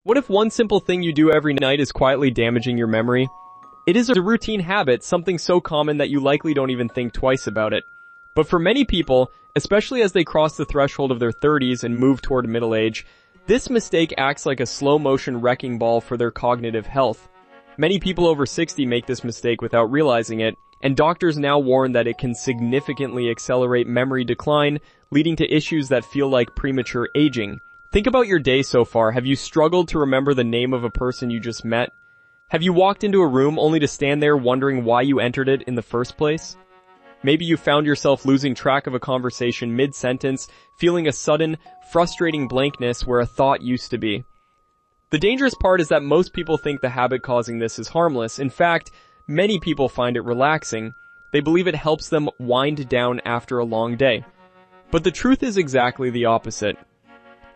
What if one simple thing you do every night is quietly damaging your memory? It is a routine habit, something so common that you likely don't even think twice about it. But for many people, especially as they cross the threshold of their 30s and move toward middle age, this mistake acts like a slow-motion wrecking ball for their cognitive health. Many people over 60 make this mistake without realizing it, and doctors now warn that it can significantly accelerate memory decline, leading to issues that feel like premature aging. Think about your day so far. Have you struggled to remember the name of a person you just met? Have you walked into a room only to stand there wondering why you entered it in the first place? Maybe you found yourself losing track of a conversation mid-sentence, feeling a sudden, frustrating blankness where a thought used to be. The dangerous part is that most people think the habit causing this is harmless. In fact, many people find it relaxing. They believe it helps them wind down after a long day. But the truth is exactly the opposite.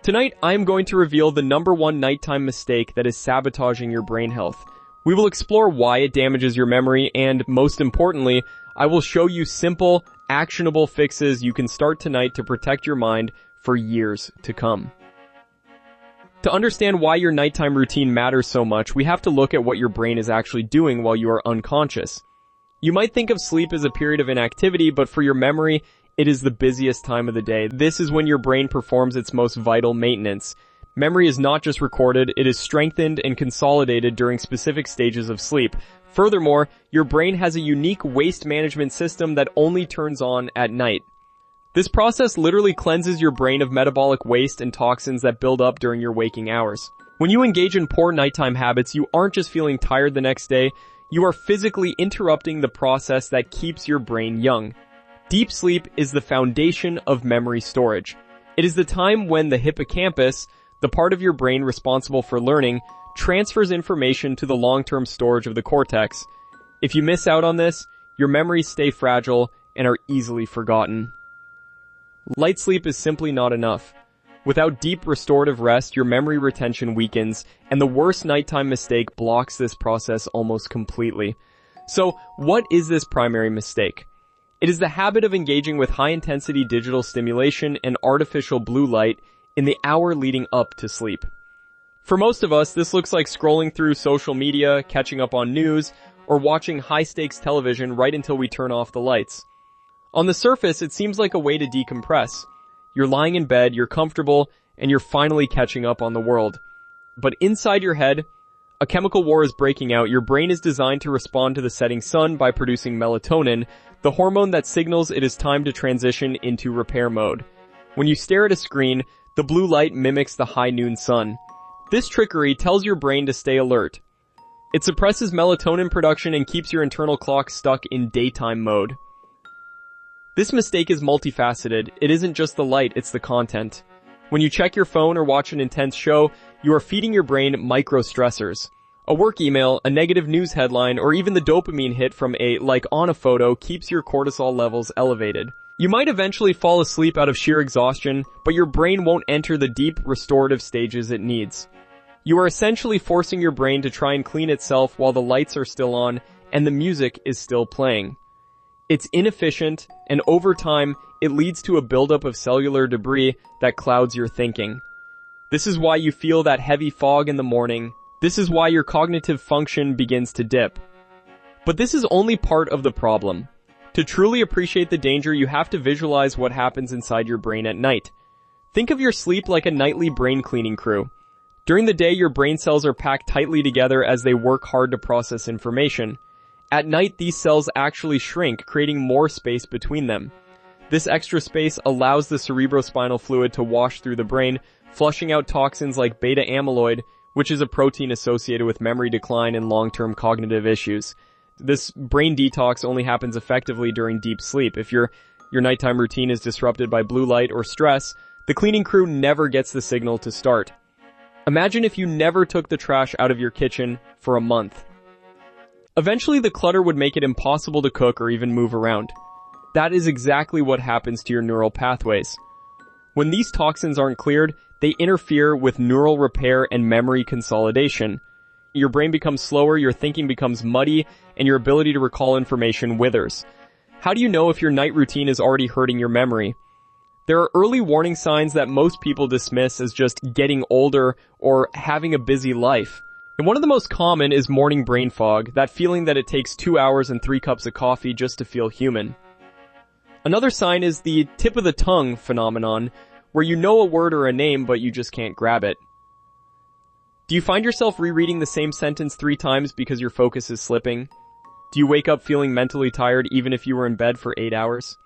Tonight, I am going to reveal the #1 nighttime mistake that is sabotaging your brain health. We will explore why it damages your memory, and most importantly, I will show you simple, actionable fixes you can start tonight to protect your mind for years to come. To understand why your nighttime routine matters so much, we have to look at what your brain is actually doing while you are unconscious. You might think of sleep as a period of inactivity, but for your memory, it is the busiest time of the day. This is when your brain performs its most vital maintenance. Memory is not just recorded, it is strengthened and consolidated during specific stages of sleep. Furthermore, your brain has a unique waste management system that only turns on at night. This process literally cleanses your brain of metabolic waste and toxins that build up during your waking hours. When you engage in poor nighttime habits, you aren't just feeling tired the next day, you are physically interrupting the process that keeps your brain young. Deep sleep is the foundation of memory storage. It is the time when the hippocampus, the part of your brain responsible for learning, transfers information to the long-term storage of the cortex. If you miss out on this, your memories stay fragile and are easily forgotten. Light sleep is simply not enough. Without deep restorative rest, your memory retention weakens, and the worst nighttime mistake blocks this process almost completely. So, what is this primary mistake? It is the habit of engaging with high-intensity digital stimulation and artificial blue light in the hour leading up to sleep. For most of us, this looks like scrolling through social media, catching up on news, or watching high-stakes television right until we turn off the lights. On the surface, it seems like a way to decompress. You're lying in bed, you're comfortable, and you're finally catching up on the world. But inside your head, a chemical war is breaking out. Your brain is designed to respond to the setting sun by producing melatonin, the hormone that signals it is time to transition into repair mode. When you stare at a screen, the blue light mimics the high noon sun. This trickery tells your brain to stay alert. It suppresses melatonin production and keeps your internal clock stuck in daytime mode. This mistake is multifaceted. It isn't just the light, it's the content. When you check your phone or watch an intense show, you are feeding your brain micro-stressors. A work email, a negative news headline, or even the dopamine hit from a like on a photo keeps your cortisol levels elevated. You might eventually fall asleep out of sheer exhaustion, but your brain won't enter the deep restorative stages it needs. You are essentially forcing your brain to try and clean itself while the lights are still on and the music is still playing. It's inefficient, and over time, it leads to a buildup of cellular debris that clouds your thinking. This is why you feel that heavy fog in the morning. This is why your cognitive function begins to dip. But this is only part of the problem. To truly appreciate the danger, you have to visualize what happens inside your brain at night. Think of your sleep like a nightly brain cleaning crew. During the day, your brain cells are packed tightly together as they work hard to process information. At night, these cells actually shrink, creating more space between them. This extra space allows the cerebrospinal fluid to wash through the brain, flushing out toxins like beta amyloid, which is a protein associated with memory decline and long-term cognitive issues. This brain detox only happens effectively during deep sleep. If your nighttime routine is disrupted by blue light or stress, the cleaning crew never gets the signal to start. Imagine if you never took the trash out of your kitchen for a month. Eventually, the clutter would make it impossible to cook or even move around. That is exactly what happens to your neural pathways. When these toxins aren't cleared, they interfere with neural repair and memory consolidation. Your brain becomes slower, your thinking becomes muddy, and your ability to recall information withers. How do you know if your night routine is already hurting your memory? There are early warning signs that most people dismiss as just getting older or having a busy life. And one of the most common is morning brain fog, that feeling that it takes 2 hours and 3 cups of coffee just to feel human. Another sign is the tip of the tongue phenomenon, where you know a word or a name but you just can't grab it. Do you find yourself rereading the same sentence 3 times because your focus is slipping? Do you wake up feeling mentally tired even if you were in bed for 8 hours?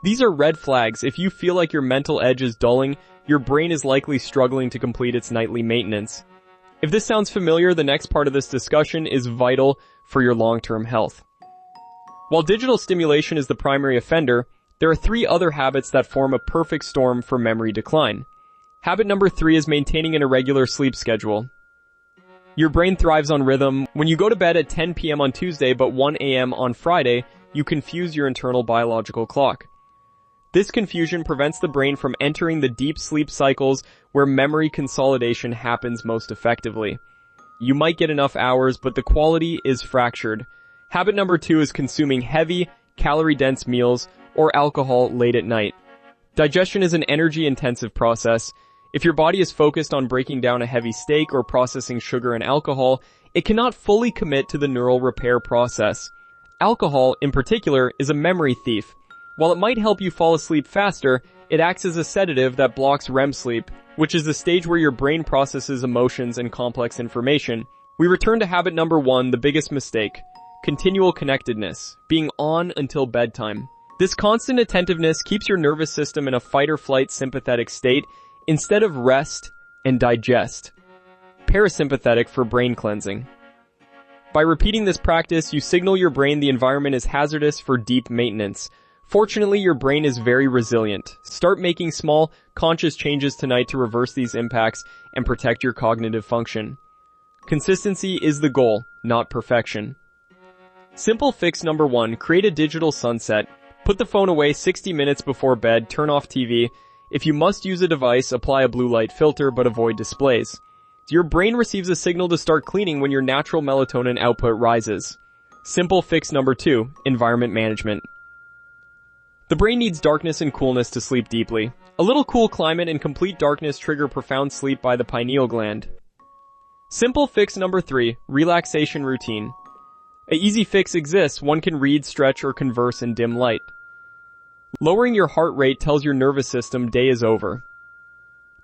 These are red flags. If you feel like your mental edge is dulling, your brain is likely struggling to complete its nightly maintenance. If this sounds familiar, the next part of this discussion is vital for your long-term health. While digital stimulation is the primary offender, there are 3 other habits that form a perfect storm for memory decline. Habit number 3 is maintaining an irregular sleep schedule. Your brain thrives on rhythm. When you go to bed at 10 p.m. on Tuesday but 1 a.m. on Friday, you confuse your internal biological clock. This confusion prevents the brain from entering the deep sleep cycles where memory consolidation happens most effectively. You might get enough hours, but the quality is fractured. Habit number 2 is consuming heavy, calorie-dense meals or alcohol late at night. Digestion is an energy-intensive process. If your body is focused on breaking down a heavy steak or processing sugar and alcohol, it cannot fully commit to the neural repair process. Alcohol, in particular, is a memory thief. While it might help you fall asleep faster, it acts as a sedative that blocks REM sleep, which is the stage where your brain processes emotions and complex information. We return to habit number 1, the biggest mistake. Continual connectedness, being on until bedtime. This constant attentiveness keeps your nervous system in a fight-or-flight sympathetic state instead of rest and digest. Parasympathetic for brain cleansing. By repeating this practice, you signal your brain the environment is hazardous for deep maintenance. Fortunately, your brain is very resilient. Start making small, conscious changes tonight to reverse these impacts and protect your cognitive function. Consistency is the goal, not perfection. Simple fix number 1, create a digital sunset. Put the phone away 60 minutes before bed, turn off TV. If you must use a device, apply a blue light filter, but avoid displays. Your brain receives a signal to start cleaning when your natural melatonin output rises. Simple fix number 2, environment management. The brain needs darkness and coolness to sleep deeply. A little cool climate and complete darkness trigger profound sleep by the pineal gland. Simple fix number 3, relaxation routine. An easy fix exists. One can read, stretch, or converse in dim light. Lowering your heart rate tells your nervous system day is over.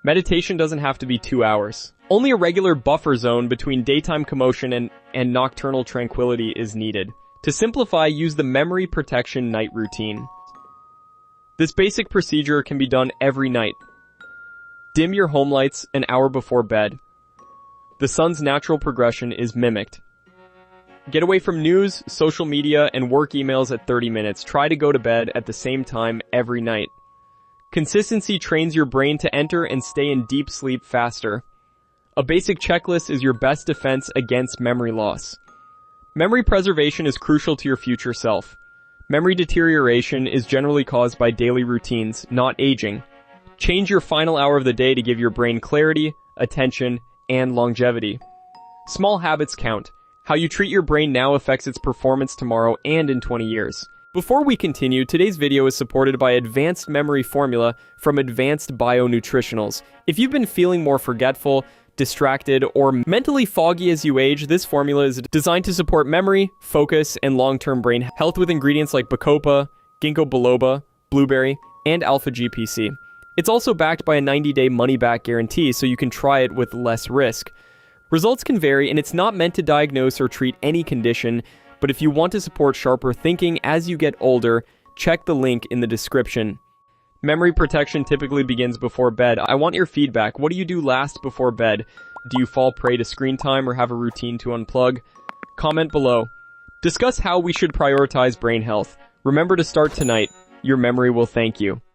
Meditation doesn't have to be 2 hours. Only a regular buffer zone between daytime commotion and nocturnal tranquility is needed. To simplify, use the memory protection night routine. This basic procedure can be done every night. Dim your home lights an hour before bed. The sun's natural progression is mimicked. Get away from news, social media, and work emails at 30 minutes. Try to go to bed at the same time every night. Consistency trains your brain to enter and stay in deep sleep faster. A basic checklist is your best defense against memory loss. Memory preservation is crucial to your future self. Memory deterioration is generally caused by daily routines, not aging. Change your final hour of the day to give your brain clarity, attention, and longevity. Small habits count. How you treat your brain now affects its performance tomorrow and in 20 years. Before we continue, today's video is supported by Advanced Memory Formula from Advanced Bionutritionals. If you've been feeling more forgetful, distracted, or mentally foggy as you age, this formula is designed to support memory, focus, and long-term brain health with ingredients like bacopa, ginkgo biloba, blueberry, and alpha-GPC. It's also backed by a 90-day money-back guarantee, so you can try it with less risk. Results can vary, and it's not meant to diagnose or treat any condition, but if you want to support sharper thinking as you get older, check the link in the description. Memory protection typically begins before bed. I want your feedback. What do you do last before bed? Do you fall prey to screen time or have a routine to unplug? Comment below. Discuss how we should prioritize brain health. Remember to start tonight. Your memory will thank you.